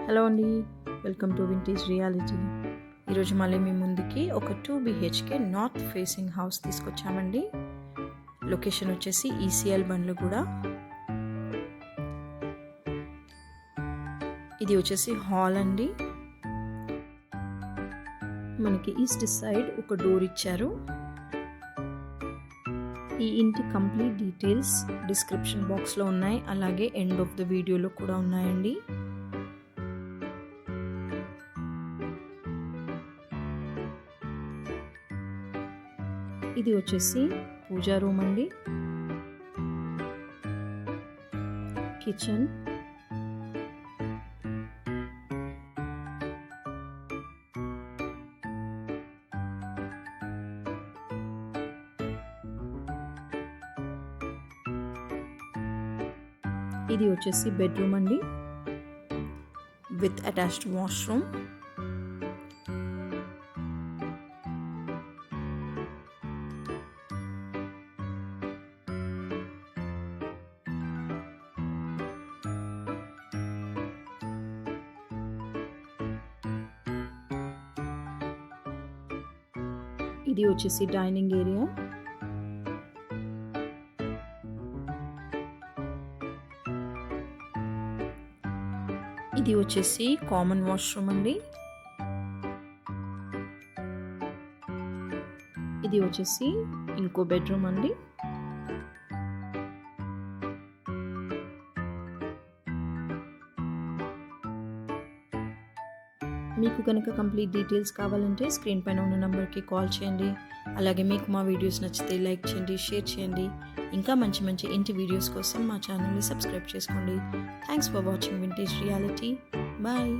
Hello అండి, welcome to vintage reality. ఈరోజు మళ్ళీ మీ ముందుకి ఒక 2 BHK నార్త్ ఫేసింగ్ హౌస్ తీసుకొచ్చామండి. లొకేషన్ వచ్చేసి ECL బండ్లగూడ. ఇది వచ్చేసి హాల్ అండి. మనకి ఈస్ట్ సైడ్ ఒక డోర్ ఇచ్చారు. ఈ ఇంటి కంప్లీట్ డీటెయిల్స్ డిస్క్రిప్షన్ బాక్స్లో ఉన్నాయి, అలాగే ఎండ్ ఆఫ్ ద వీడియోలో కూడా ఉన్నాయండి. ఇది వచ్చేసి పూజా రూమ్ అండి, కిచెన్, ఇది వచ్చేసి బెడ్రూమ్ అండి విత్ అటాచ్డ్ వాష్రూమ్. ఇది వచ్చేసి డైనింగ్ ఏరియా. ఇది వచ్చేసి కామన్ వాష్రూమ్ అండి. ఇది వచ్చేసి ఇంకో బెడ్రూమ్ అండి. మీకు కనుక కంప్లీట్ డీటెయిల్స్ కావాలంటే స్క్రీన్ పైన ఉన్న నెంబర్కి కాల్ చేయండి. అలాగే మీకు మా వీడియోస్ నచ్చితే లైక్ చేయండి, షేర్ చేయండి. ఇంకా మంచి మంచి ఇంటి వీడియోస్ కోసం మా ఛానల్ని సబ్స్క్రైబ్ చేసుకోండి. Thanks for watching vintage reality. Bye.